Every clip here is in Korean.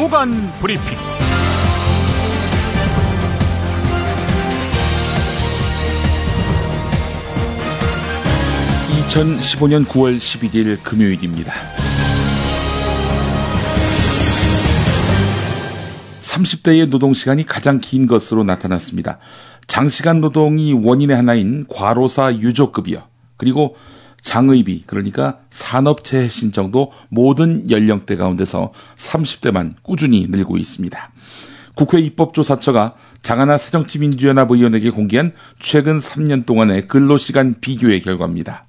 주간 브리핑. 2015년 9월 11일 금요일입니다. 30대의 노동시간이 가장 긴 것으로 나타났습니다. 장시간 노동이 원인의 하나인 과로사 유족급여, 그리고 장의비, 그러니까 산업재해 신청도 모든 연령대 가운데서 30대만 꾸준히 늘고 있습니다. 국회 입법조사처가 장하나 새정치민주연합 의원에게 공개한 최근 3년 동안의 근로시간 비교의 결과입니다.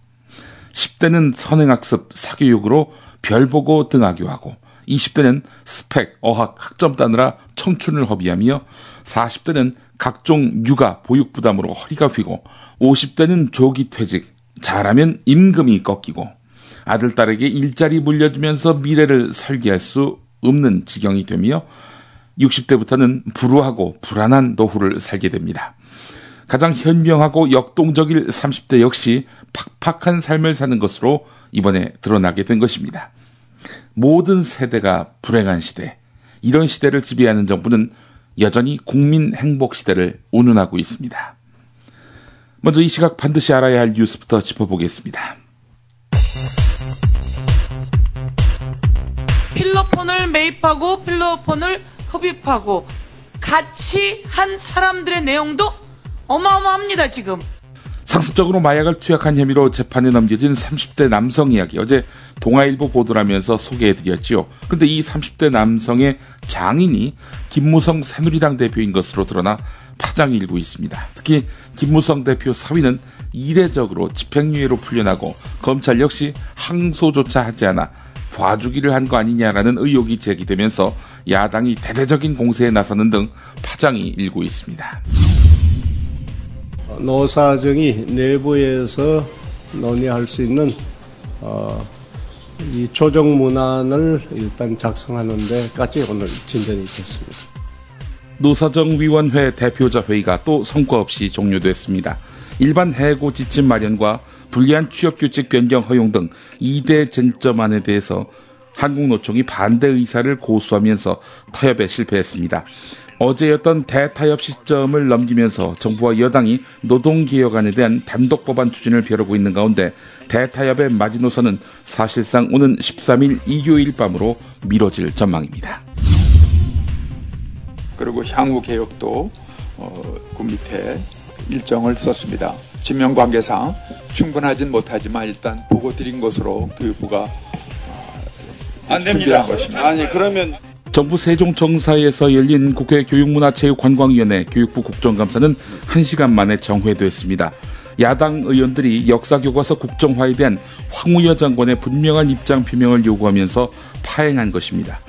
10대는 선행학습, 사교육으로 별보고 등하교하고, 20대는 스펙, 어학, 학점 따느라 청춘을 허비하며, 40대는 각종 육아, 보육 부담으로 허리가 휘고, 50대는 조기 퇴직, 잘하면 임금이 꺾이고, 아들, 딸에게 일자리 물려주면서 미래를 설계할 수 없는 지경이 되며, 60대부터는 불우하고 불안한 노후를 살게 됩니다. 가장 현명하고 역동적일 30대 역시 팍팍한 삶을 사는 것으로 이번에 드러나게 된 것입니다. 모든 세대가 불행한 시대, 이런 시대를 지배하는 정부는 여전히 국민 행복 시대를 운운하고 있습니다. 먼저 이 시각 반드시 알아야 할 뉴스부터 짚어보겠습니다. 필로폰을 매입하고 필로폰을 흡입하고 같이 한 사람들의 내용도 어마어마합니다. 지금 상습적으로 마약을 투약한 혐의로 재판에 넘겨진 30대 남성 이야기, 어제 동아일보 보도를 하면서 소개해드렸지요. 그런데 이 30대 남성의 장인이 김무성 새누리당 대표인 것으로 드러나 파장이 일고 있습니다. 특히 김무성 대표 사위는 이례적으로 집행유예로 풀려나고 검찰 역시 항소조차 하지 않아 봐주기를 한 거 아니냐라는 의혹이 제기되면서 야당이 대대적인 공세에 나서는 등 파장이 일고 있습니다. 노사정이 내부에서 논의할 수 있는 이 조정 문안을 일단 작성하는 데까지 오늘 진전이 됐습니다. 노사정위원회 대표자 회의가 또 성과 없이 종료됐습니다. 일반 해고 지침 마련과 불리한 취업규칙 변경 허용 등 2대 쟁점안에 대해서 한국노총이 반대 의사를 고수하면서 타협에 실패했습니다. 어제였던 대타협 시점을 넘기면서 정부와 여당이 노동개혁안에 대한 단독 법안 추진을 벼르고 있는 가운데 대타협의 마지노선은 사실상 오는 13일 일요일 밤으로 미뤄질 전망입니다. 그리고 향후 개혁도 그 밑에 일정을 썼습니다. 지명관계상 충분하진 못하지만 일단 보고 드린 것으로 교육부가 안 됩니다. 것입니다. 아니 그러면 정부 세종청사에서 열린 국회 교육문화체육관광위원회 교육부 국정감사는 1시간 만에 정회됐습니다. 야당 의원들이 역사교과서 국정화에 대한 황우여 장관의 분명한 입장 표명을 요구하면서 파행한 것입니다.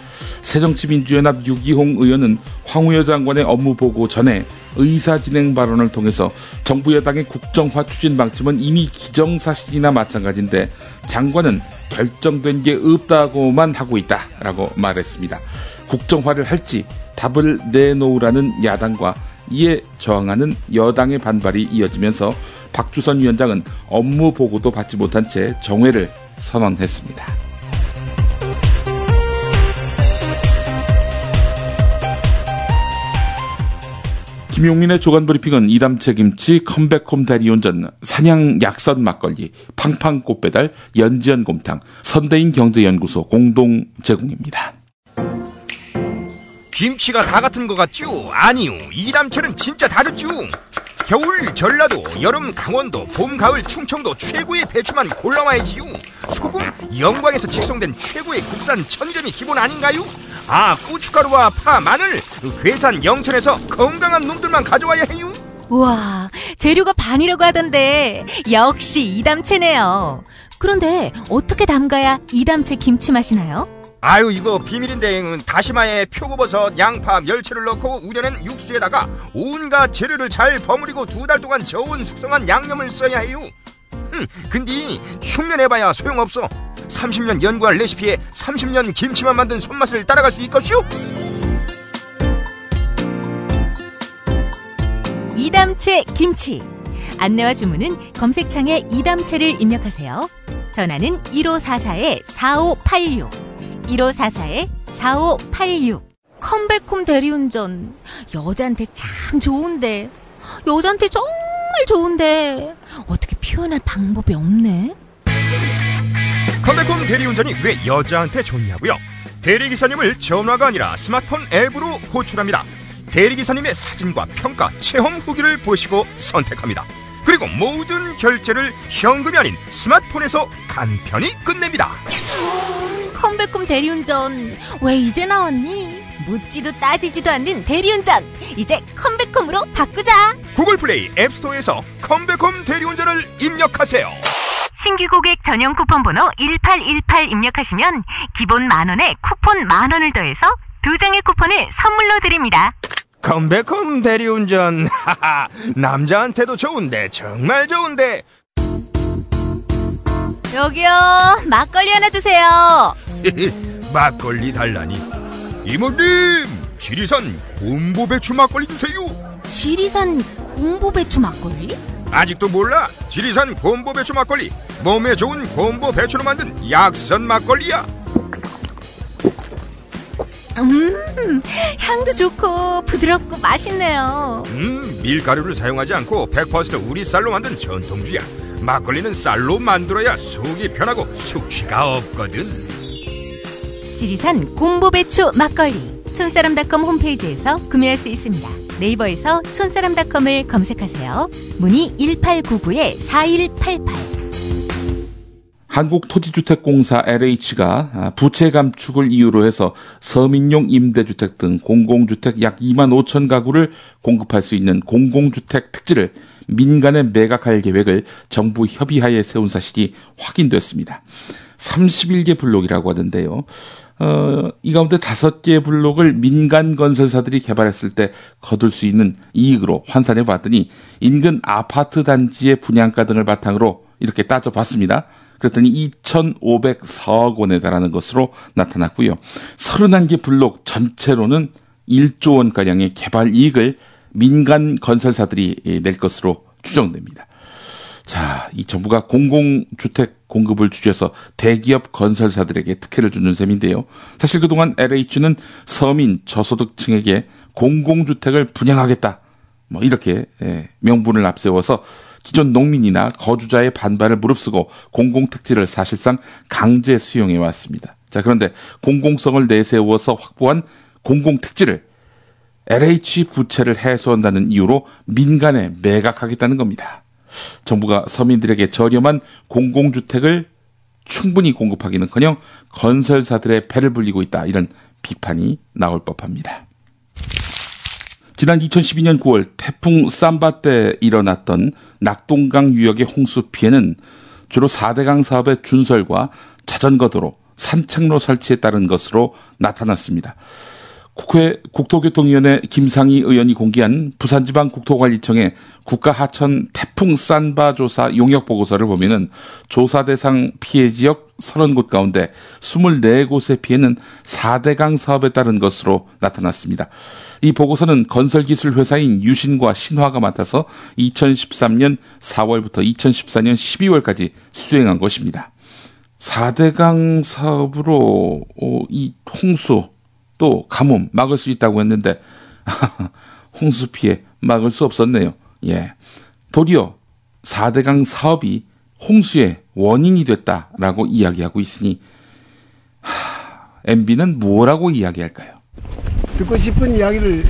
새정치민주연합 유기홍 의원은 황우여 장관의 업무 보고 전에 의사진행 발언을 통해서 정부 여당의 국정화 추진 방침은 이미 기정사실이나 마찬가지인데 장관은 결정된 게 없다고만 하고 있다라고 말했습니다. 국정화를 할지 답을 내놓으라는 야당과 이에 저항하는 여당의 반발이 이어지면서 박주선 위원장은 업무 보고도 받지 못한 채 정회를 선언했습니다. 김용민의 조간브리핑은 이담채 김치, 컴백홈 대리운전, 산양 약선 막걸리, 팡팡 꽃배달, 연지연 곰탕, 선대인 경제연구소 공동 제공입니다. 김치가 다 같은 것 같죠? 아니요, 이담채는 진짜 다르죠. 겨울 전라도, 여름 강원도, 봄 가을 충청도 최고의 배추만 골라와야지요. 소금 영광에서 직송된 최고의 국산 천점이 기본 아닌가요? 아, 고춧가루와 파, 마늘, 괴산 영천에서 건강한 놈들만 가져와야 해요. 우와, 재료가 반이라고 하던데 역시 이담채네요. 그런데 어떻게 담가야 이담채 김치 맛이 나요? 아유, 이거 비밀인데 다시마에 표고버섯, 양파, 멸치를 넣고 우려낸 육수에다가 온갖 재료를 잘 버무리고 2달 동안 저온 숙성한 양념을 써야 해요. 근데 흉내내봐야 소용없어. 30년 연구한 레시피에 30년 김치만 만든 손맛을 따라갈 수 있겠슈? 이담채 김치. 안내와 주문은 검색창에 이담채를 입력하세요. 전화는 1544-4586 1544-4586 컴백홈 대리운전. 여자한테 참 좋은데. 여자한테 정말 좋은데. 어떻게 표현할 방법이 없네. 컴백홈 대리운전이 왜 여자한테 좋냐고요? 대리기사님을 전화가 아니라 스마트폰 앱으로 호출합니다. 대리기사님의 사진과 평가, 체험 후기를 보시고 선택합니다. 그리고 모든 결제를 현금이 아닌 스마트폰에서 간편히 끝냅니다. 컴백홈 대리운전 왜 이제 나왔니? 묻지도 따지지도 않는 대리운전, 이제 컴백홈으로 바꾸자. 구글 플레이 앱스토어에서 컴백홈 대리운전을 입력하세요. 신규 고객 전용 쿠폰 번호 1818 입력하시면 기본 10,000원에 쿠폰 10,000원을 더해서 2장의 쿠폰을 선물로 드립니다. 컴백홈 대리운전. 하하, 남자한테도 좋은데 정말 좋은데. 여기요, 막걸리 하나 주세요. 막걸리 달라니. 이모님, 지리산 곰보배추 막걸리 주세요. 지리산 곰보배추 막걸리? 아직도 몰라? 지리산 곰보배추 막걸리, 몸에 좋은 곰보배추로 만든 약선 막걸리야. 향도 좋고 부드럽고 맛있네요. 밀가루를 사용하지 않고 100% 우리 쌀로 만든 전통주야. 막걸리는 쌀로 만들어야 속이 편하고 숙취가 없거든. 지리산 곰보배추 막걸리, 촌사람닷컴 홈페이지에서 구매할 수 있습니다. 네이버에서 촌사람닷컴을 검색하세요. 문의 1899-4188. 한국토지주택공사 LH가 부채 감축을 이유로 해서 서민용 임대주택 등 공공주택 약 2만 5천 가구를 공급할 수 있는 공공주택 특지를 민간에 매각할 계획을 정부 협의하에 세운 사실이 확인됐습니다. 31개 블록이라고 하는데요. 이 가운데 5개의 블록을 민간 건설사들이 개발했을 때 거둘 수 있는 이익으로 환산해 봤더니 인근 아파트 단지의 분양가 등을 바탕으로 이렇게 따져봤습니다. 그랬더니 2,504억 원에 달하는 것으로 나타났고요. 31개 블록 전체로는 1조 원가량의 개발 이익을 민간 건설사들이 낼 것으로 추정됩니다. 자, 이 정부가 공공주택 공급을 줄여서 대기업 건설사들에게 특혜를 주는 셈인데요. 사실 그동안 LH는 서민 저소득층에게 공공주택을 분양하겠다, 이렇게 명분을 앞세워서 기존 농민이나 거주자의 반발을 무릅쓰고 공공택지를 사실상 강제 수용해 왔습니다. 자, 그런데 공공성을 내세워서 확보한 공공택지를 LH 부채를 해소한다는 이유로 민간에 매각하겠다는 겁니다. 정부가 서민들에게 저렴한 공공주택을 충분히 공급하기는커녕 건설사들의 배를 불리고 있다, 이런 비판이 나올 법합니다. 지난 2012년 9월 태풍 삼바 때 일어났던 낙동강 유역의 홍수 피해는 주로 4대강 사업의 준설과 자전거도로, 산책로 설치에 따른 것으로 나타났습니다. 국회 국토교통위원회 김상희 의원이 공개한 부산지방국토관리청의 국가하천 태풍 삼바 조사 용역보고서를 보면은 조사 대상 피해 지역 30곳 가운데 24곳의 피해는 4대강 사업에 따른 것으로 나타났습니다. 이 보고서는 건설기술회사인 유신과 신화가 맡아서 2013년 4월부터 2014년 12월까지 수행한 것입니다. 4대강 사업으로 이 홍수 또 가뭄 막을 수 있다고 했는데 홍수 피해 막을 수 없었네요. 예, 도리어 4대강 사업이 홍수의 원인이 됐다라고 이야기하고 있으니 MB는 뭐라고 이야기할까요? 듣고 싶은 이야기를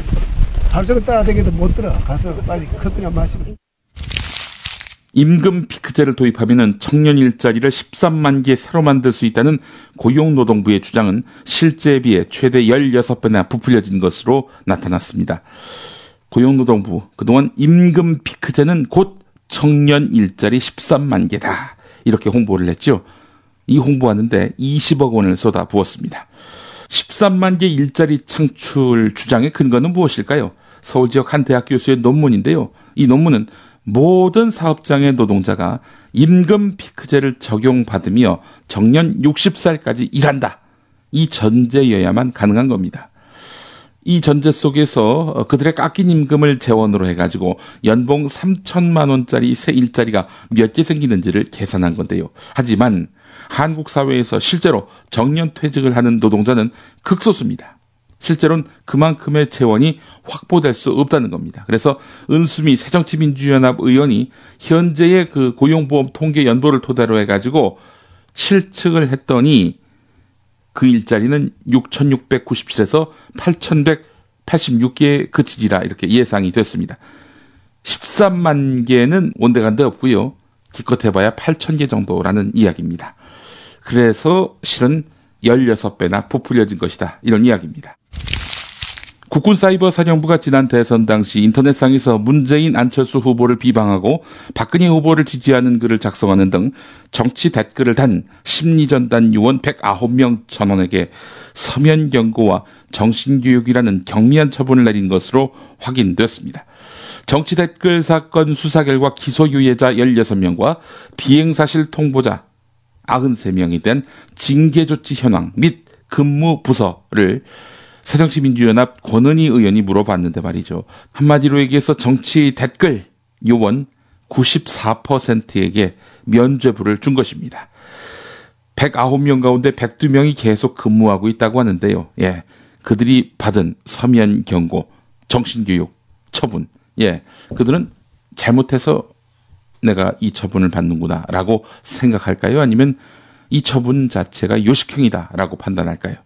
하루 종일 따라다녀도 못 들어. 가서 빨리 커피나 마시고. 임금 피크제를 도입하면 청년 일자리를 13만 개 새로 만들 수 있다는 고용노동부의 주장은 실제에 비해 최대 16배나 부풀려진 것으로 나타났습니다. 고용노동부, 그동안 임금 피크제는 곧 청년 일자리 13만 개다, 이렇게 홍보를 했죠. 이 홍보하는데 20억 원을 쏟아부었습니다. 13만 개 일자리 창출 주장의 근거는 무엇일까요? 서울 지역 한 대학 교수의 논문인데요. 이 논문은 모든 사업장의 노동자가 임금 피크제를 적용받으며 정년 60살까지 일한다, 이 전제여야만 가능한 겁니다. 이 전제 속에서 그들의 깎인 임금을 재원으로 해가지고 연봉 3천만 원짜리 새 일자리가 몇 개 생기는지를 계산한 건데요. 하지만 한국 사회에서 실제로 정년 퇴직을 하는 노동자는 극소수입니다. 실제로는 그만큼의 재원이 확보될 수 없다는 겁니다. 그래서 은수미 새정치민주연합 의원이 현재의 그 고용보험 통계 연보를 토대로 해가지고 실측을 했더니 그 일자리는 6,697에서 8,186개에 그치리라 이렇게 예상이 됐습니다. 13만 개는 온데간데 없고요. 기껏 해봐야 8,000개 정도라는 이야기입니다. 그래서 실은 16배나 부풀려진 것이다. 이런 이야기입니다. 국군사이버사령부가 지난 대선 당시 인터넷상에서 문재인 안철수 후보를 비방하고 박근혜 후보를 지지하는 글을 작성하는 등 정치 댓글을 단 심리전단 요원 109명 전원에게 서면 경고와 정신교육이라는 경미한 처분을 내린 것으로 확인됐습니다. 정치 댓글 사건 수사 결과 기소 유예자 16명과 비행사실 통보자 93명에 대한 징계조치 현황 및 근무 부서를 새정치민주연합 권은희 의원이 물어봤는데 말이죠. 한마디로 얘기해서 정치 댓글 요원 94%에게 면죄부를 준 것입니다. 109명 가운데 102명이 계속 근무하고 있다고 하는데요. 예, 그들이 받은 서면 경고, 정신교육, 처분. 예, 그들은 잘못해서 내가 이 처분을 받는구나 라고 생각할까요? 아니면 이 처분 자체가 요식행위다 라고 판단할까요?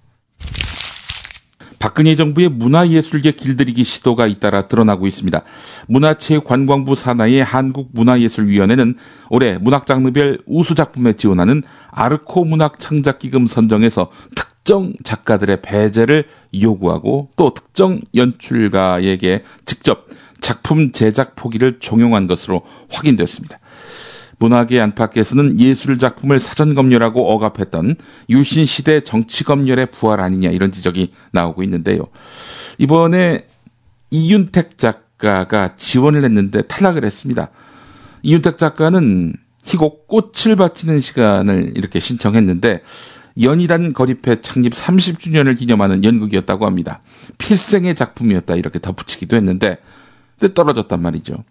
박근혜 정부의 문화예술계 길들이기 시도가 잇따라 드러나고 있습니다. 문화체육관광부 산하의 한국문화예술위원회는 올해 문학장르별 우수작품에 지원하는 아르코 문학창작기금 선정에서 특정 작가들의 배제를 요구하고 또 특정 연출가에게 직접 작품 제작 포기를 종용한 것으로 확인됐습니다. 문학의 안팎에서는 예술작품을 사전검열하고 억압했던 유신시대 정치검열의 부활 아니냐 이런 지적이 나오고 있는데요. 이번에 이윤택 작가가 지원을 했는데 탈락을 했습니다. 이윤택 작가는 희곡 꽃을 바치는 시간을 이렇게 신청했는데 연희단 거리패 창립 30주년을 기념하는 연극이었다고 합니다. 필생의 작품이었다 이렇게 덧붙이기도 했는데 떨어졌단 말이죠.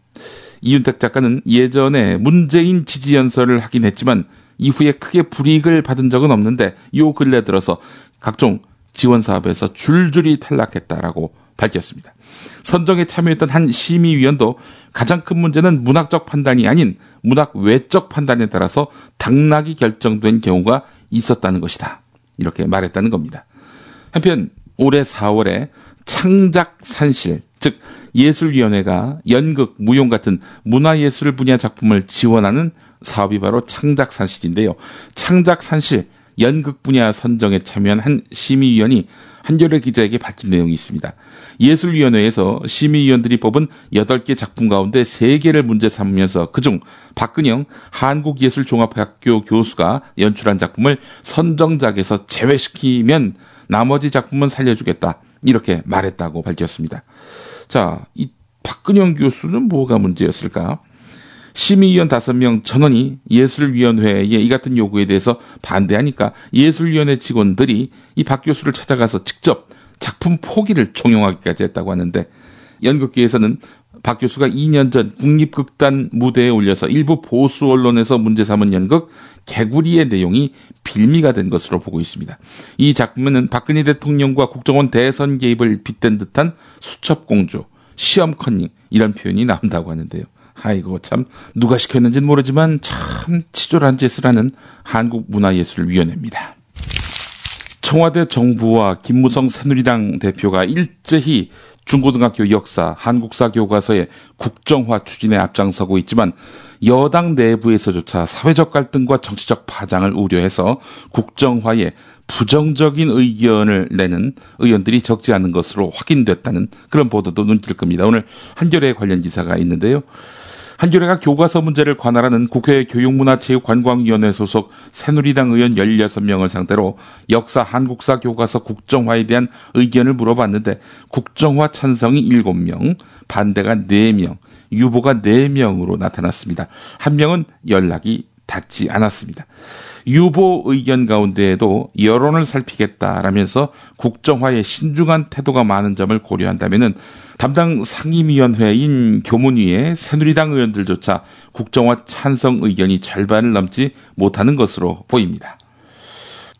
이윤택 작가는 예전에 문재인 지지 연설을 하긴 했지만 이후에 크게 불이익을 받은 적은 없는데 요 근래 들어서 각종 지원 사업에서 줄줄이 탈락했다라고 밝혔습니다. 선정에 참여했던 한 심의위원도 가장 큰 문제는 문학적 판단이 아닌 문학 외적 판단에 따라서 당락이 결정된 경우가 있었다는 것이다. 이렇게 말했다는 겁니다. 한편 올해 4월에 창작산실, 즉 예술위원회가 연극, 무용 같은 문화예술 분야 작품을 지원하는 사업이 바로 창작산실인데요. 창작산실 연극 분야 선정에 참여한 한 심의위원이 한겨레 기자에게 밝힌 내용이 있습니다. 예술위원회에서 심의위원들이 뽑은 8개 작품 가운데 3개를 문제 삼으면서 그중 박근영 한국예술종합학교 교수가 연출한 작품을 선정작에서 제외시키면 나머지 작품은 살려주겠다. 이렇게 말했다고 밝혔습니다. 자, 이 박근영 교수는 뭐가 문제였을까? 심의위원 5명 전원이 예술위원회의 이 같은 요구에 대해서 반대하니까 예술위원회 직원들이 이 박 교수를 찾아가서 직접 작품 포기를 종용하기까지 했다고 하는데 연극계에서는 박 교수가 2년 전 국립극단 무대에 올려서 일부 보수 언론에서 문제 삼은 연극 개구리의 내용이 빌미가 된 것으로 보고 있습니다. 이 작품에는 박근혜 대통령과 국정원 대선 개입을 빗댄 듯한 수첩공조, 시험 컨닝 이런 표현이 나온다고 하는데요. 아이고 참 누가 시켰는지는 모르지만 참 치졸한 짓을 하는 한국문화예술위원회입니다. 청와대 정부와 김무성 새누리당 대표가 일제히 중고등학교 역사, 한국사 교과서의 국정화 추진에 앞장서고 있지만 여당 내부에서조차 사회적 갈등과 정치적 파장을 우려해서 국정화에 부정적인 의견을 내는 의원들이 적지 않은 것으로 확인됐다는 그런 보도도 눈길 겁니다. 오늘 한겨레 관련 기사가 있는데요. 한겨레가 교과서 문제를 관할하는 국회 교육문화체육관광위원회 소속 새누리당 의원 16명을 상대로 역사 한국사 교과서 국정화에 대한 의견을 물어봤는데 국정화 찬성이 7명, 반대가 4명, 유보가 4명으로 나타났습니다. 한 명은 연락이 닿지 않았습니다. 유보 의견 가운데에도 여론을 살피겠다라면서 국정화에 신중한 태도가 많은 점을 고려한다면은 담당 상임위원회인 교문위의 새누리당 의원들조차 국정화 찬성 의견이 절반을 넘지 못하는 것으로 보입니다.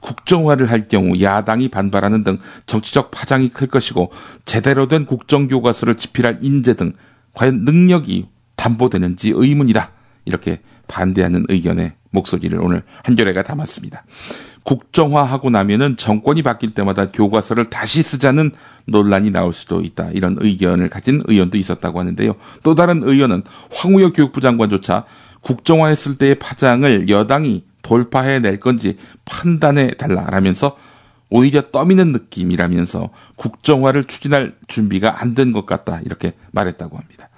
국정화를 할 경우 야당이 반발하는 등 정치적 파장이 클 것이고 제대로 된 국정교과서를 집필할 인재 등 과연 능력이 담보되는지 의문이다. 이렇게 반대하는 의견의 목소리를 오늘 한겨레가 담았습니다. 국정화하고 나면은 정권이 바뀔 때마다 교과서를 다시 쓰자는 논란이 나올 수도 있다. 이런 의견을 가진 의원도 있었다고 하는데요. 또 다른 의원은 황우여 교육부 장관조차 국정화했을 때의 파장을 여당이 돌파해낼 건지 판단해 달라라면서 오히려 떠미는 느낌이라면서 국정화를 추진할 준비가 안 된 것 같다. 이렇게 말했다고 합니다.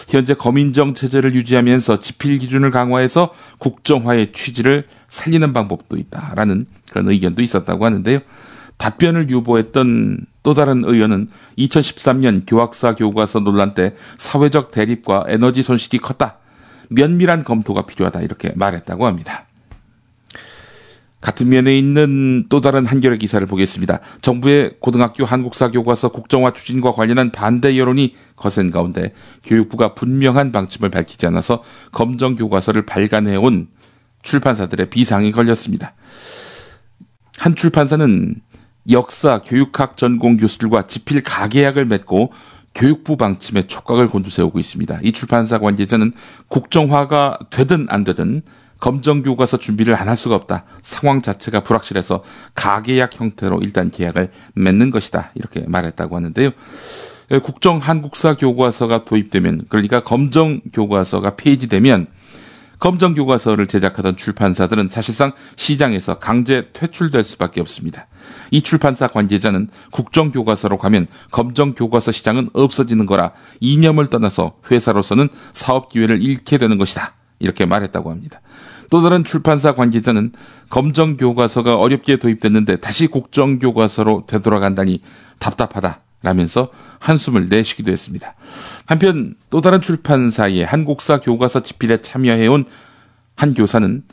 현재 검인정 체제를 유지하면서 집필 기준을 강화해서 국정화의 취지를 살리는 방법도 있다라는 그런 의견도 있었다고 하는데요. 답변을 유보했던 또 다른 의원은 2013년 교학사 교과서 논란 때 사회적 대립과 에너지 손실이 컸다. 면밀한 검토가 필요하다. 이렇게 말했다고 합니다. 같은 면에 있는 또 다른 한겨레 기사를 보겠습니다. 정부의 고등학교 한국사 교과서 국정화 추진과 관련한 반대 여론이 거센 가운데 교육부가 분명한 방침을 밝히지 않아서 검정 교과서를 발간해온 출판사들의 비상이 걸렸습니다. 한 출판사는 역사, 교육학 전공 교수들과 집필 가계약을 맺고 교육부 방침에 촉각을 곤두세우고 있습니다. 이 출판사 관계자는 국정화가 되든 안 되든 검정교과서 준비를 안 할 수가 없다. 상황 자체가 불확실해서 가계약 형태로 일단 계약을 맺는 것이다. 이렇게 말했다고 하는데요. 국정 한국사 교과서가 도입되면, 그러니까 검정교과서가 폐지되면 검정교과서를 제작하던 출판사들은 사실상 시장에서 강제 퇴출될 수밖에 없습니다. 이 출판사 관계자는 국정교과서로 가면 검정교과서 시장은 없어지는 거라 이념을 떠나서 회사로서는 사업 기회를 잃게 되는 것이다. 이렇게 말했다고 합니다. 또 다른 출판사 관계자는 검정교과서가 어렵게 도입됐는데 다시 국정교과서로 되돌아간다니 답답하다라면서 한숨을 내쉬기도 했습니다. 한편 또 다른 출판사의 한국사 교과서 집필에 참여해온 한 교사는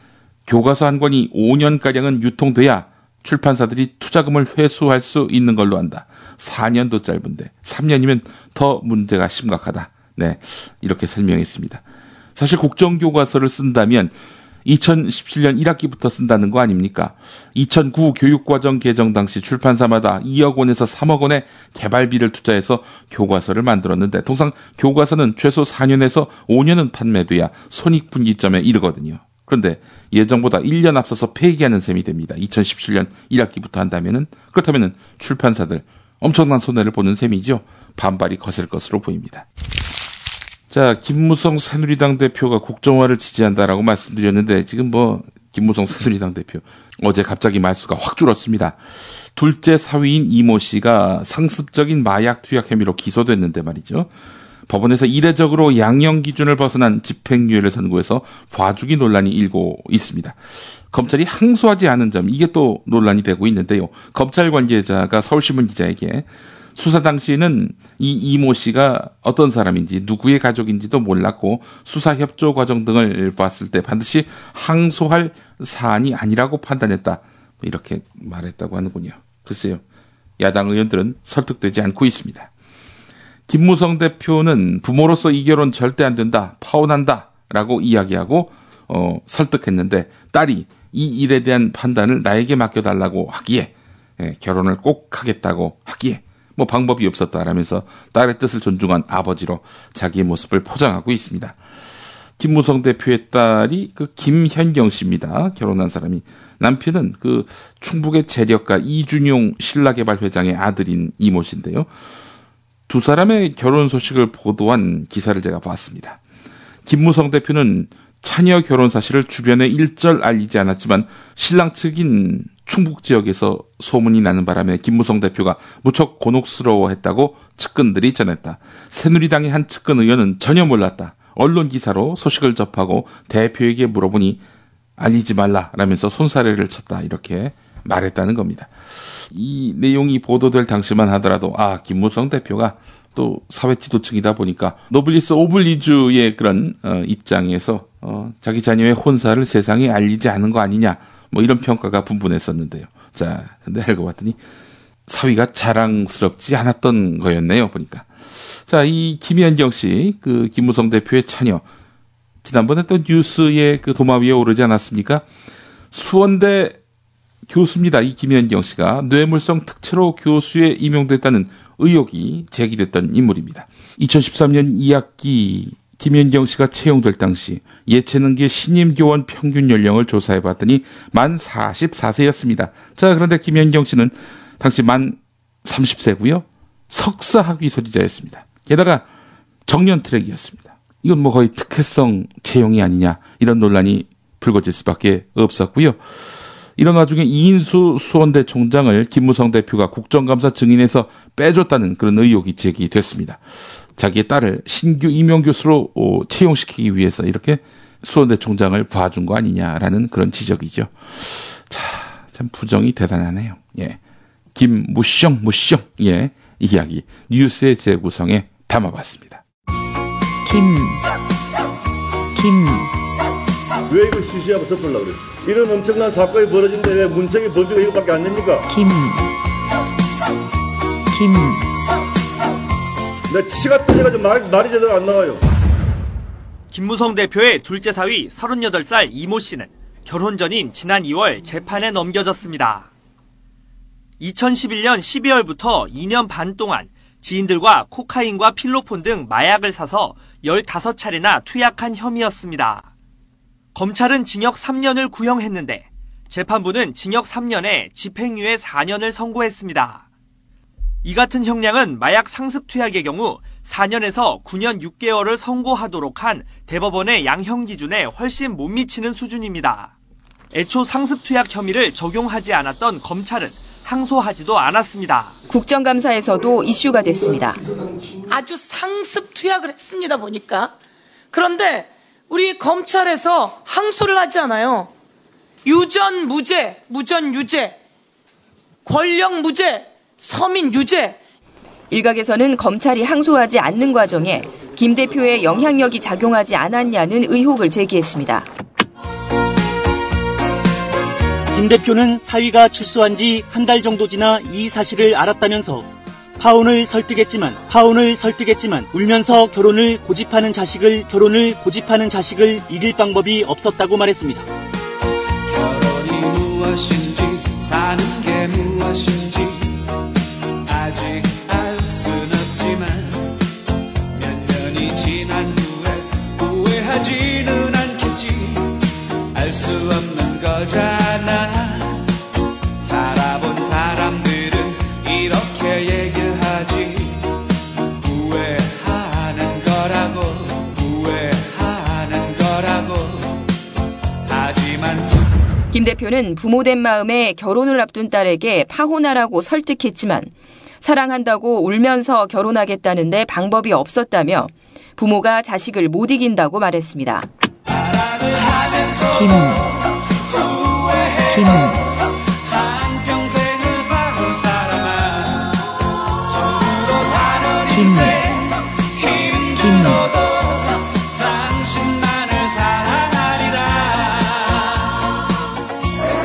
교과서 한 권이 5년가량은 유통돼야 출판사들이 투자금을 회수할 수 있는 걸로 한다. 4년도 짧은데 3년이면 더 문제가 심각하다. 네, 이렇게 설명했습니다. 사실 국정교과서를 쓴다면 2017년 1학기부터 쓴다는 거 아닙니까? 2009 교육과정 개정 당시 출판사마다 2억 원에서 3억 원의 개발비를 투자해서 교과서를 만들었는데 통상 교과서는 최소 4년에서 5년은 판매돼야 손익분기점에 이르거든요. 그런데 예정보다 1년 앞서서 폐기하는 셈이 됩니다. 2017년 1학기부터 한다면은, 그렇다면은 출판사들 엄청난 손해를 보는 셈이죠. 반발이 거셀 것으로 보입니다. 자, 김무성 새누리당 대표가 국정화를 지지한다라고 말씀드렸는데 지금 김무성 새누리당 대표 어제 갑자기 말수가 확 줄었습니다. 둘째 사위인 이모 씨가 상습적인 마약 투약 혐의로 기소됐는데 말이죠. 법원에서 이례적으로 양형 기준을 벗어난 집행유예를 선고해서 봐주기 논란이 일고 있습니다. 검찰이 항소하지 않은 점, 이게 또 논란이 되고 있는데요. 검찰 관계자가 서울신문 기자에게 수사 당시에는 이 이모 씨가 어떤 사람인지 누구의 가족인지도 몰랐고 수사 협조 과정 등을 봤을 때 반드시 항소할 사안이 아니라고 판단했다. 이렇게 말했다고 하는군요. 글쎄요. 야당 의원들은 설득되지 않고 있습니다. 김무성 대표는 부모로서 이 결혼 절대 안 된다. 파혼한다. 라고 이야기하고 설득했는데 딸이 이 일에 대한 판단을 나에게 맡겨달라고 하기에 결혼을 꼭 하겠다고 하기에 방법이 없었다라면서 딸의 뜻을 존중한 아버지로 자기의 모습을 포장하고 있습니다. 김무성 대표의 딸이 김현경 씨입니다. 결혼한 사람이. 남편은 충북의 재력가 이준용 신라개발회장의 아들인 이모 씨인데요. 두 사람의 결혼 소식을 보도한 기사를 제가 봤습니다. 김무성 대표는 차녀 결혼 사실을 주변에 일절 알리지 않았지만 신랑 측인 충북 지역에서 소문이 나는 바람에 김무성 대표가 무척 곤혹스러워했다고 측근들이 전했다. 새누리당의 한 측근 의원은 전혀 몰랐다. 언론 기사로 소식을 접하고 대표에게 물어보니 알리지 말라라면서 손사래를 쳤다. 이렇게 말했다는 겁니다. 이 내용이 보도될 당시만 하더라도 김무성 대표가 또 사회 지도층이다 보니까 노블리스 오블리주의 그런 입장에서 자기 자녀의 혼사를 세상에 알리지 않은 거 아니냐 이런 평가가 분분했었는데요. 자, 근데 알고 봤더니 사위가 자랑스럽지 않았던 거였네요. 보니까. 자, 이 김현경 씨, 김무성 대표의 차녀, 지난번에 또 뉴스에 도마 위에 오르지 않았습니까? 수원대 교수입니다. 이 김현경 씨가 뇌물성 특채로 교수에 임용됐다는 의혹이 제기됐던 인물입니다. 2013년 2학기 김현경 씨가 채용될 당시 예체능계 신임교원 평균 연령을 조사해봤더니 만 44세였습니다. 자, 그런데 김현경 씨는 당시 만 30세고요. 석사 학위 소지자였습니다. 게다가 정년 트랙이었습니다. 이건 뭐 거의 특혜성 채용이 아니냐 이런 논란이 불거질 수밖에 없었고요. 이런 와중에 이인수 수원대 총장을 김무성 대표가 국정감사 증인에서 빼줬다는 그런 의혹이 제기됐습니다. 자기의 딸을 신규 임용 교수로 채용시키기 위해서 이렇게 수원대 총장을 봐준 거 아니냐라는 그런 지적이죠. 자, 참 부정이 대단하네요. 예, 김무성 예, 이 이야기 뉴스의 재구성에 담아봤습니다. 왜 이거 시시하고 덮으려고 그래? 이런 엄청난 사건이 벌어진데 왜 문책의 범주가 이거밖에 안 됩니까? 나 치가 떨려가지고 말이 제대로 안 나와요. 김무성 대표의 둘째 사위 38살 이모 씨는 결혼 전인 지난 2월 재판에 넘겨졌습니다. 2011년 12월부터 2년 반 동안 지인들과 코카인과 필로폰 등 마약을 사서 15차례나 투약한 혐의였습니다. 검찰은 징역 3년을 구형했는데 재판부는 징역 3년에 집행유예 4년을 선고했습니다. 이 같은 형량은 마약 상습 투약의 경우 4년에서 9년 6개월을 선고하도록 한 대법원의 양형 기준에 훨씬 못 미치는 수준입니다. 애초 상습 투약 혐의를 적용하지 않았던 검찰은 항소하지도 않았습니다. 국정감사에서도 이슈가 됐습니다. 아주 상습 투약을 했습니다, 보니까. 그런데 우리 검찰에서 항소를 하지 않아요. 유전 무죄, 무전 유죄, 권력 무죄, 서민 유죄. 일각에서는 검찰이 항소하지 않는 과정에 김 대표의 영향력이 작용하지 않았냐는 의혹을 제기했습니다. 김 대표는 사위가 출소한 지 한 달 정도 지나 이 사실을 알았다면서 파혼을 설득했지만 울면서 결혼을 고집하는 자식을 이길 방법이 없었다고 말했습니다. 결혼이 무엇인지 사는 게 무엇인지 아직 알 순 없지만 몇 년이 지난 후에 후회하지는 않겠지. 알 수 없는 거잖아. 살아본 사람들은 이렇게 얘기하지. 후회하는 거라고 하지만 김 대표는 부모된 마음에 결혼을 앞둔 딸에게 파혼하라고 설득했지만 사랑한다고 울면서 결혼하겠다는데 방법이 없었다며 부모가 자식을 못 이긴다고 말했습니다.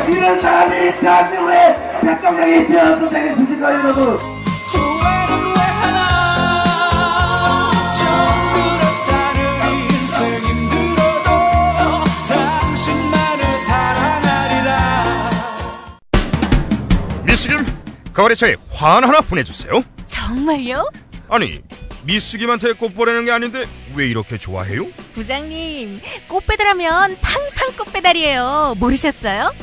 이런 사람이 대한민국에 대통령이 되어도 되겠습니까, 여러분? 후회는 왜 하나? 정들어 사는 인생 힘들어도 당신만을 사랑하리라. 미스김, 거래처에 화환 하나 보내주세요. 정말요? 아니, 미스김한테 꽃 보내는 게 아닌데 왜 이렇게 좋아해요? 부장님, 꽃배달하면 팡팡 꽃배달이에요. 모르셨어요?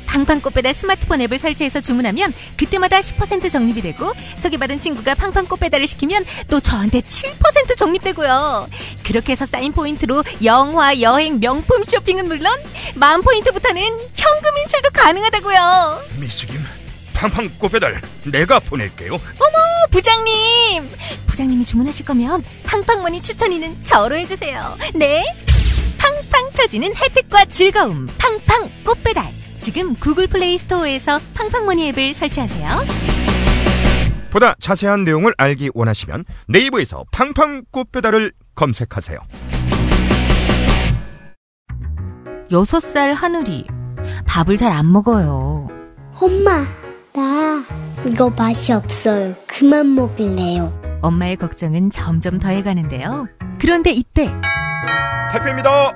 팡팡 꽃배달 스마트폰 앱을 설치해서 주문하면 그때마다 10% 적립이 되고 소개받은 친구가 팡팡 꽃배달을 시키면 또 저한테 7% 적립되고요. 그렇게 해서 쌓인 포인트로 영화, 여행, 명품 쇼핑은 물론 10,000포인트부터는 현금 인출도 가능하다고요. 미스김, 팡팡 꽃배달 내가 보낼게요. 어머, 부장님이 주문하실 거면 팡팡머니 추천이는 저로 해주세요. 네, 팡팡 터지는 혜택과 즐거움 팡팡 꽃배달. 지금 구글 플레이 스토어에서 팡팡머니 앱을 설치하세요. 보다 자세한 내용을 알기 원하시면 네이버에서 팡팡 꽃배달을 검색하세요. 6살 하늘이 밥을 잘 안 먹어요. 엄마, 나 이거 맛이 없어요. 그만 먹을래요. 엄마의 걱정은 점점 더해가는데요. 그런데 이때 택배입니다.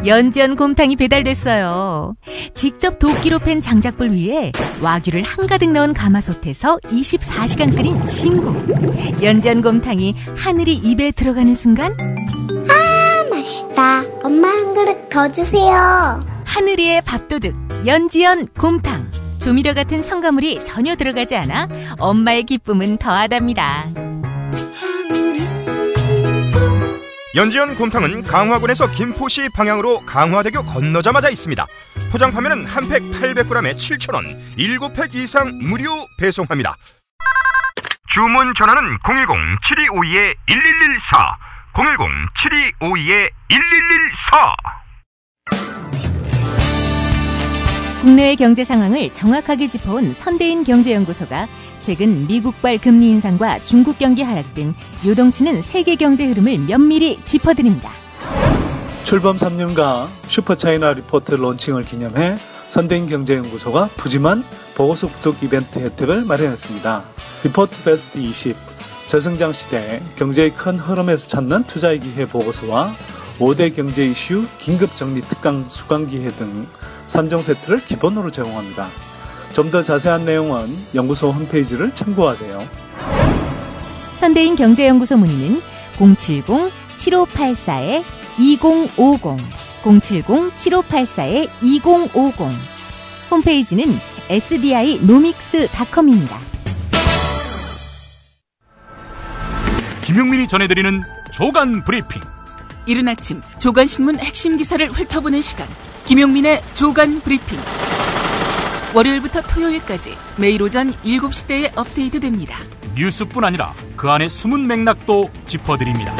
연지연 곰탕이 배달됐어요. 직접 도끼로 팬 장작불 위에 와규를 한가득 넣은 가마솥에서 24시간 끓인 진국. 연지연 곰탕이 하늘이 입에 들어가는 순간 맛있다. 엄마 한 그릇 더 주세요. 하늘이의 밥도둑 연지연 곰탕. 조미료 같은 첨가물이 전혀 들어가지 않아 엄마의 기쁨은 더하답니다. 연지연 곰탕은 강화군에서 김포시 방향으로 강화대교 건너자마자 있습니다. 포장 판매는 한 팩 800g에 7,000원, 7팩 이상 무료 배송합니다. 주문 전화는 010-7252-1114, 010-7252-1114. 국내의 경제 상황을 정확하게 짚어온 선대인 경제연구소가 최근 미국발 금리 인상과 중국 경기 하락 등 요동치는 세계 경제 흐름을 면밀히 짚어드립니다. 출범 3년가 슈퍼차이나 리포트 론칭을 기념해 선대인 경제연구소가 푸짐한 보고서 구독 이벤트 혜택을 마련했습니다. 리포트 베스트 20, 저성장 시대 경제의 큰 흐름에서 찾는 투자의 기회 보고서와 5대 경제 이슈 긴급 정리 특강 수강 기회 등 3종 세트를 기본으로 제공합니다. 좀 더 자세한 내용은 연구소 홈페이지를 참고하세요. 선대인 경제연구소 문의는 070-7584-2050, 070-7584-2050. 홈페이지는 sdinomics.com입니다. 김용민이 전해드리는 조간 브리핑. 이른 아침 조간신문 핵심 기사를 훑어보는 시간, 김용민의 조간 브리핑. 월요일부터 토요일까지 매일 오전 7시대에 업데이트됩니다. 뉴스뿐 아니라 그 안에 숨은 맥락도 짚어드립니다.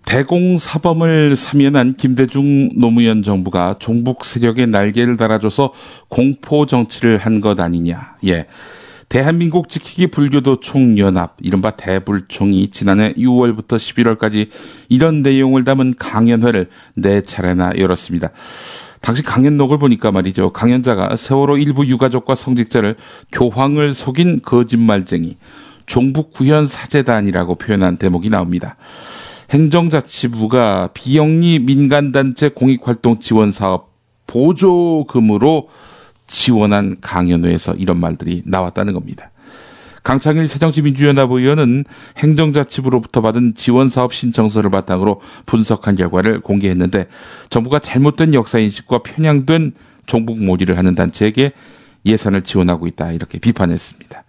대공사범을 사면한 김대중 노무현 정부가 종북 세력에 날개를 달아줘서 공포 정치를 한 것 아니냐. 예. 대한민국 지키기 불교도 총연합, 이른바 대불총이 지난해 6월부터 11월까지 이런 내용을 담은 강연회를 4차례나 열었습니다. 당시 강연록을 보니까 말이죠. 강연자가 세월호 일부 유가족과 성직자를 교황을 속인 거짓말쟁이, 종북구현 사제단이라고 표현한 대목이 나옵니다. 행정자치부가 비영리 민간단체 공익활동 지원사업 보조금으로 지원한 강연회에서 이런 말들이 나왔다는 겁니다. 강창일 새정치민주연합 의원은 행정자치부로부터 받은 지원사업 신청서를 바탕으로 분석한 결과를 공개했는데 정부가 잘못된 역사인식과 편향된 종북몰이를 하는 단체에게 예산을 지원하고 있다, 이렇게 비판했습니다.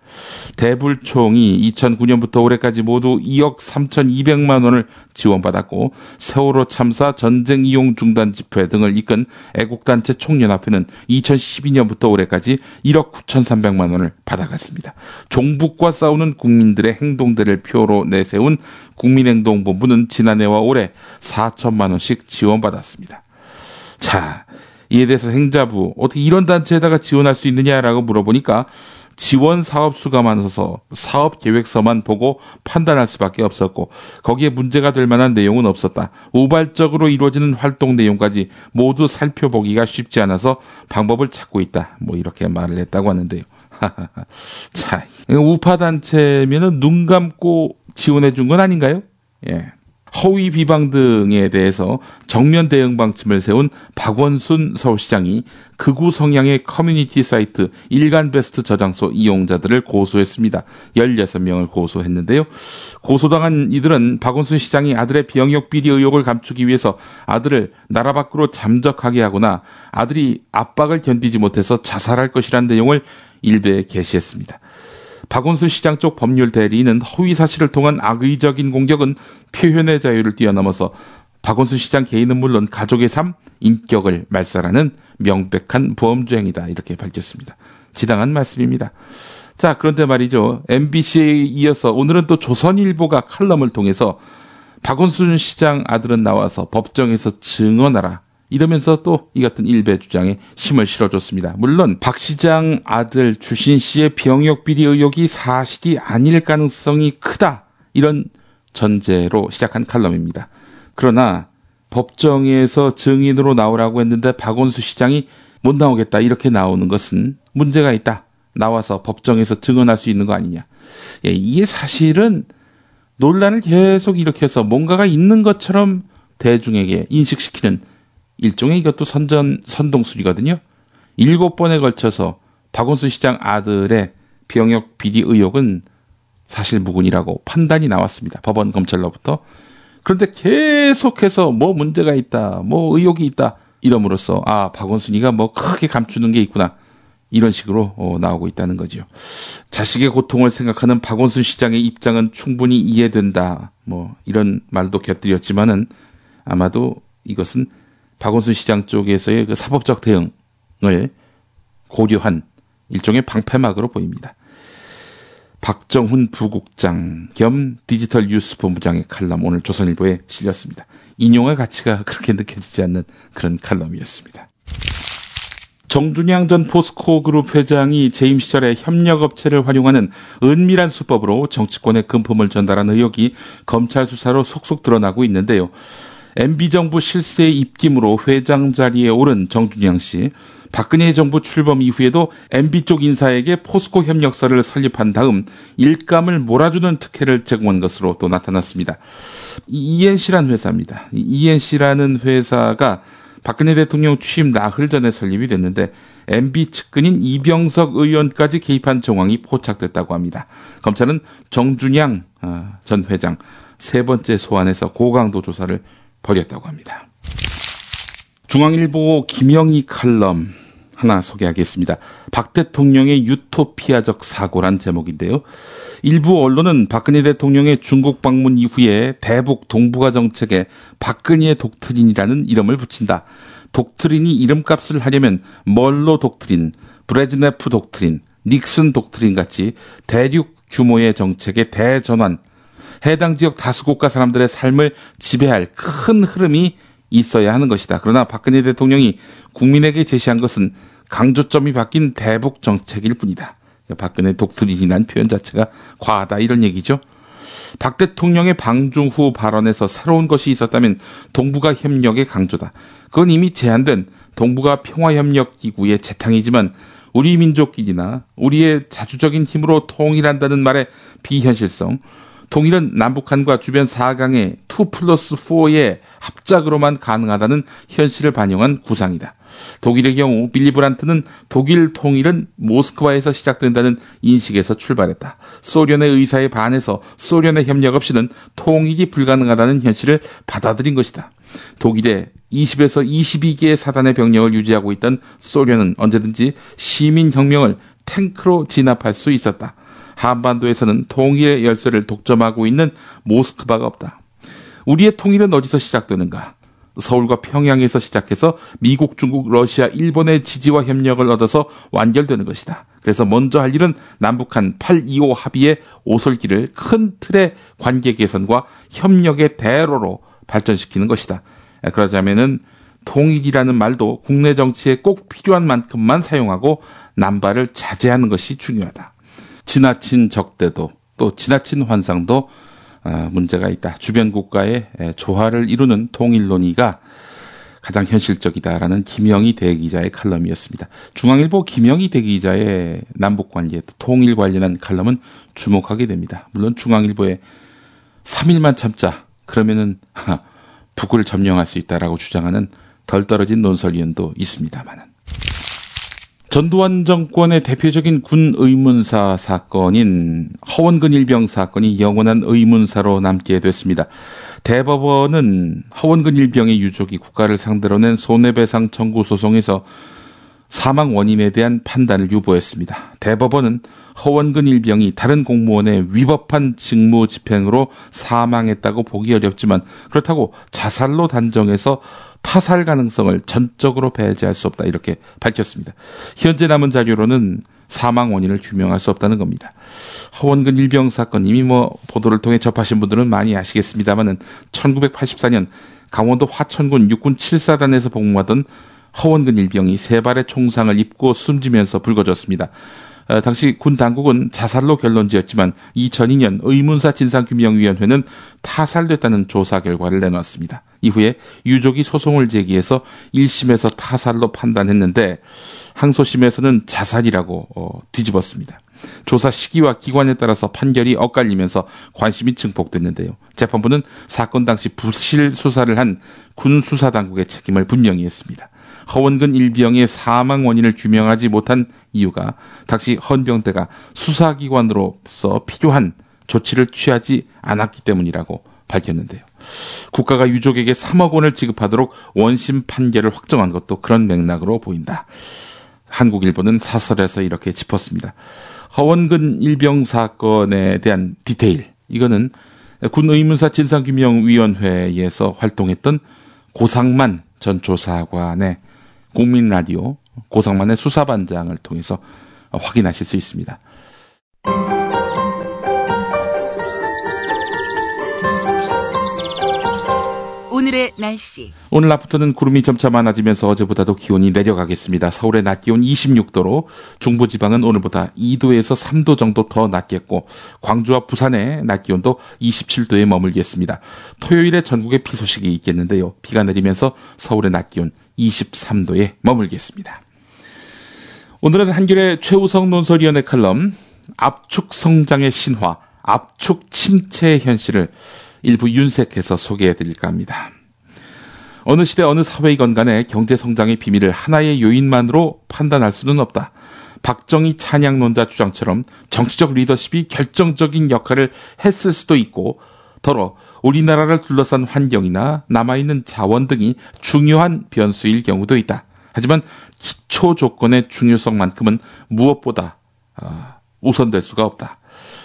대불총이 2009년부터 올해까지 모두 2억 3,200만 원을 지원받았고 세월호 참사 전쟁 이용 중단 집회 등을 이끈 애국단체 총연합회는 2012년부터 올해까지 1억 9,300만 원을 받아갔습니다. 종북과 싸우는 국민들의 행동대를 표로 내세운 국민행동본부는 지난해와 올해 4천만 원씩 지원받았습니다. 자, 이에 대해서 행자부 어떻게 이런 단체에다가 지원할 수 있느냐라고 물어보니까 지원 사업 수가 많아서 사업 계획서만 보고 판단할 수밖에 없었고 거기에 문제가 될 만한 내용은 없었다. 우발적으로 이루어지는 활동 내용까지 모두 살펴보기가 쉽지 않아서 방법을 찾고 있다. 뭐 이렇게 말을 했다고 하는데요. 자, 우파 단체면은 눈 감고 지원해 준 건 아닌가요? 예. 허위 비방 등에 대해서 정면 대응 방침을 세운 박원순 서울시장이 극우 성향의 커뮤니티 사이트 일간베스트 저장소 이용자들을 고소했습니다. 16명을 고소했는데요. 고소당한 이들은 박원순 시장이 아들의 병역 비리 의혹을 감추기 위해서 아들을 나라 밖으로 잠적하게 하거나 아들이 압박을 견디지 못해서 자살할 것이라는 내용을 일베에 게시했습니다. 박원순 시장 쪽 법률 대리인은 허위 사실을 통한 악의적인 공격은 표현의 자유를 뛰어넘어서 박원순 시장 개인은 물론 가족의 삶, 인격을 말살하는 명백한 범죄 행위다, 이렇게 밝혔습니다. 지당한 말씀입니다. 자, 그런데 말이죠. MBC에 이어서 오늘은 또 조선일보가 칼럼을 통해서 박원순 시장 아들은 나와서 법정에서 증언하라, 이러면서 또 이 같은 일베 주장에 힘을 실어줬습니다. 물론 박 시장 아들 주신 씨의 병역 비리 의혹이 사실이 아닐 가능성이 크다, 이런 전제로 시작한 칼럼입니다. 그러나 법정에서 증인으로 나오라고 했는데 박원순 시장이 못 나오겠다, 이렇게 나오는 것은 문제가 있다. 나와서 법정에서 증언할 수 있는 거 아니냐. 예, 이게 사실은 논란을 계속 일으켜서 뭔가가 있는 것처럼 대중에게 인식시키는 일종의 이것도 선동술이거든요. 7번에 걸쳐서 박원순 시장 아들의 병역 비리 의혹은 사실 무근이라고 판단이 나왔습니다. 법원 검찰로부터. 그런데 계속해서 뭐 문제가 있다, 뭐 의혹이 있다 이름으로써 박원순이가 뭐 크게 감추는 게 있구나 이런 식으로 나오고 있다는 거죠. 자식의 고통을 생각하는 박원순 시장의 입장은 충분히 이해된다. 뭐 이런 말도 곁들였지만은 아마도 이것은 박원순 시장 쪽에서의 그 사법적 대응을 고려한 일종의 방패막으로 보입니다. 박정훈 부국장 겸 디지털 뉴스 본부장의 칼럼 오늘 조선일보에 실렸습니다. 인용의 가치가 그렇게 느껴지지 않는 그런 칼럼이었습니다. 정준양 전 포스코그룹 회장이 재임 시절에 협력업체를 활용하는 은밀한 수법으로 정치권에 금품을 전달한 의혹이 검찰 수사로 속속 드러나고 있는데요. MB정부 실세 입김으로 회장 자리에 오른 정준양 씨, 박근혜 정부 출범 이후에도 MB 쪽 인사에게 포스코 협력사를 설립한 다음 일감을 몰아주는 특혜를 제공한 것으로 또 나타났습니다. ENC라는 회사입니다. ENC라는 회사가 박근혜 대통령 취임 나흘 전에 설립이 됐는데 MB 측근인 이병석 의원까지 개입한 정황이 포착됐다고 합니다. 검찰은 정준양 전 회장 세 번째 소환해서 고강도 조사를 벌였다고 합니다. 중앙일보 김영희 칼럼 하나 소개하겠습니다. 박 대통령의 유토피아적 사고란 제목인데요. 일부 언론은 박근혜 대통령의 중국 방문 이후에 대북 동북아 정책에 박근혜의 독트린이라는 이름을 붙인다. 독트린이 이름값을 하려면 멀로 독트린, 브레즈네프 독트린, 닉슨 독트린 같이 대륙 규모의 정책의 대전환, 해당 지역 다수 국가 사람들의 삶을 지배할 큰 흐름이 있어야 하는 것이다. 그러나 박근혜 대통령이 국민에게 제시한 것은 강조점이 바뀐 대북 정책일 뿐이다. 박근혜 독트린이라는 표현 자체가 과하다 이런 얘기죠. 박 대통령의 방중 후 발언에서 새로운 것이 있었다면 동북아 협력의 강조다. 그건 이미 제한된 동북아 평화협력기구의 재탕이지만 우리 민족끼리나 우리의 자주적인 힘으로 통일한다는 말의 비현실성, 통일은 남북한과 주변 4강의 2+4의 합작으로만 가능하다는 현실을 반영한 구상이다. 독일의 경우 빌리 브란트는 독일 통일은 모스크바에서 시작된다는 인식에서 출발했다. 소련의 의사에 반해서 소련의 협력 없이는 통일이 불가능하다는 현실을 받아들인 것이다. 독일의 20에서 22개의 사단의 병력을 유지하고 있던 소련은 언제든지 시민혁명을 탱크로 진압할 수 있었다. 한반도에서는 통일의 열쇠를 독점하고 있는 모스크바가 없다. 우리의 통일은 어디서 시작되는가? 서울과 평양에서 시작해서 미국, 중국, 러시아, 일본의 지지와 협력을 얻어서 완결되는 것이다. 그래서 먼저 할 일은 남북한 8.25 합의의 오솔길을 큰 틀의 관계 개선과 협력의 대로로 발전시키는 것이다. 그러자면은 통일이라는 말도 국내 정치에 꼭 필요한 만큼만 사용하고 남발을 자제하는 것이 중요하다. 지나친 적대도 또 지나친 환상도 문제가 있다. 주변 국가의 조화를 이루는 통일 논의가 가장 현실적이다라는 김영희 대기자의 칼럼이었습니다. 중앙일보 김영희 대기자의 남북관계 통일 관련한 칼럼은 주목하게 됩니다. 물론 중앙일보에 3일만 참자 그러면은 북을 점령할 수 있다라고 주장하는 덜 떨어진 논설위원도 있습니다만은. 전두환 정권의 대표적인 군 의문사 사건인 허원근 일병 사건이 영원한 의문사로 남게 됐습니다. 대법원은 허원근 일병의 유족이 국가를 상대로 낸 손해배상 청구 소송에서 사망 원인에 대한 판단을 유보했습니다. 대법원은 허원근 일병이 다른 공무원의 위법한 직무 집행으로 사망했다고 보기 어렵지만 그렇다고 자살로 단정해서 타살 가능성을 전적으로 배제할 수 없다 이렇게 밝혔습니다. 현재 남은 자료로는 사망 원인을 규명할 수 없다는 겁니다. 허원근 일병 사건 이미 보도를 통해 접하신 분들은 많이 아시겠습니다만은 1984년 강원도 화천군 육군 7사단에서 복무하던 허원근 일병이 3발의 총상을 입고 숨지면서 불거졌습니다. 당시 군 당국은 자살로 결론지었지만 2002년 의문사 진상규명위원회는 타살됐다는 조사 결과를 내놨습니다. 이후에 유족이 소송을 제기해서 1심에서 타살로 판단했는데 항소심에서는 자살이라고 뒤집었습니다. 조사 시기와 기관에 따라서 판결이 엇갈리면서 관심이 증폭됐는데요. 재판부는 사건 당시 부실 수사를 한 군 수사당국의 책임을 분명히 했습니다. 허원근 일병의 사망 원인을 규명하지 못한 이유가 당시 헌병대가 수사기관으로서 필요한 조치를 취하지 않았기 때문이라고 밝혔는데요. 국가가 유족에게 3억 원을 지급하도록 원심 판결을 확정한 것도 그런 맥락으로 보인다. 한국일보는 사설에서 이렇게 짚었습니다. 허원근 일병 사건에 대한 디테일, 이거는 군의문사 진상규명위원회에서 활동했던 고상만 전 조사관의 국민라디오 고상만의 수사반장을 통해서 확인하실 수 있습니다. 오늘의 날씨. 오늘 낮부터는 구름이 점차 많아지면서 어제보다도 기온이 내려가겠습니다. 서울의 낮 기온 26도로 중부지방은 오늘보다 2도에서 3도 정도 더 낮겠고 광주와 부산의 낮 기온도 27도에 머물겠습니다. 토요일에 전국에 비 소식이 있겠는데요. 비가 내리면서 서울의 낮 기온 23도에 머물겠습니다. 오늘은 한겨레 최우성 논설위원회 칼럼 압축 성장의 신화, 압축 침체의 현실을 일부 윤색해서 소개해드릴까 합니다. 어느 시대 어느 사회이건 간에 경제성장의 비밀을 하나의 요인만으로 판단할 수는 없다. 박정희 찬양론자 주장처럼 정치적 리더십이 결정적인 역할을 했을 수도 있고 더러 우리나라를 둘러싼 환경이나 남아있는 자원 등이 중요한 변수일 경우도 있다. 하지만 기초 조건의 중요성만큼은 무엇보다 우선될 수가 없다.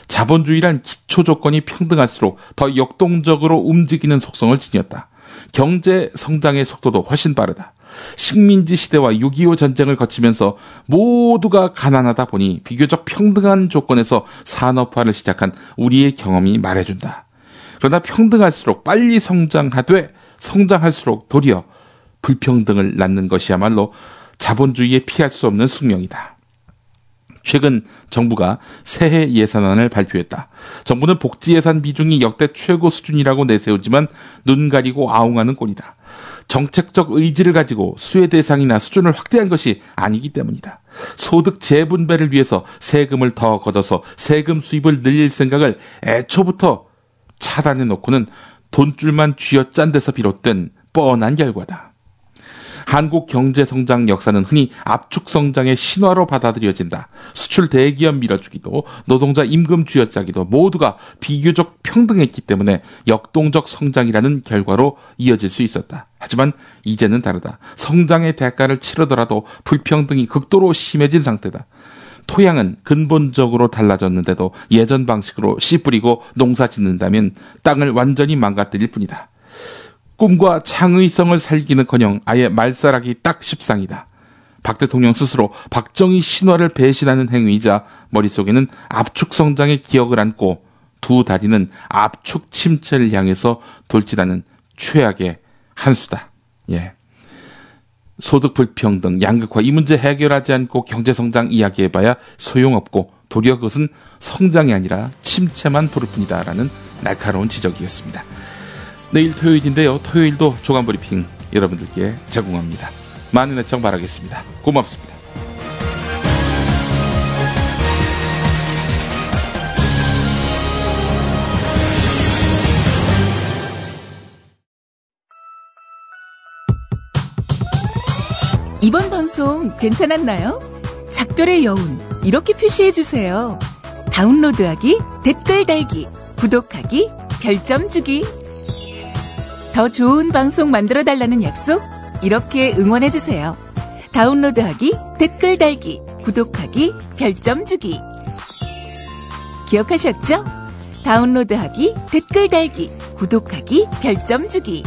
자본주의란 기초 조건이 평등할수록 더 역동적으로 움직이는 속성을 지녔다. 경제 성장의 속도도 훨씬 빠르다. 식민지 시대와 6.25 전쟁을 거치면서 모두가 가난하다 보니 비교적 평등한 조건에서 산업화를 시작한 우리의 경험이 말해준다. 그러나 평등할수록 빨리 성장하되 성장할수록 도리어 불평등을 낳는 것이야말로 자본주의에 피할 수 없는 숙명이다. 최근 정부가 새해 예산안을 발표했다. 정부는 복지 예산 비중이 역대 최고 수준이라고 내세우지만 눈 가리고 아웅하는 꼴이다. 정책적 의지를 가지고 수혜 대상이나 수준을 확대한 것이 아니기 때문이다. 소득 재분배를 위해서 세금을 더 걷어서 세금 수입을 늘릴 생각을 애초부터 차단해 놓고는 돈줄만 쥐어짠 데서 비롯된 뻔한 결과다. 한국 경제성장 역사는 흔히 압축성장의 신화로 받아들여진다. 수출 대기업 밀어주기도 노동자 임금 쥐어짜기도 모두가 비교적 평등했기 때문에 역동적 성장이라는 결과로 이어질 수 있었다. 하지만 이제는 다르다. 성장의 대가를 치르더라도 불평등이 극도로 심해진 상태다. 토양은 근본적으로 달라졌는데도 예전 방식으로 씨 뿌리고 농사 짓는다면 땅을 완전히 망가뜨릴 뿐이다. 꿈과 창의성을 살기는커녕 아예 말살하기 딱 십상이다. 박 대통령 스스로 박정희 신화를 배신하는 행위이자 머릿속에는 압축성장의 기억을 안고 두 다리는 압축 침체를 향해서 돌진하는 최악의 한 수다. 예. 소득 불평등, 양극화 이 문제 해결하지 않고 경제성장 이야기해봐야 소용없고 도리어 그것은 성장이 아니라 침체만 부를 뿐이다라는 날카로운 지적이었습니다. 내일 토요일인데요. 토요일도 조간 브리핑 여러분들께 제공합니다. 많은 애청 바라겠습니다. 고맙습니다. 이번 방송 괜찮았나요? 작별의 여운 이렇게 표시해주세요. 다운로드하기, 댓글 달기, 구독하기, 별점 주기. 더 좋은 방송 만들어달라는 약속? 이렇게 응원해주세요. 다운로드하기, 댓글 달기, 구독하기, 별점 주기. 기억하셨죠? 다운로드하기, 댓글 달기, 구독하기, 별점 주기.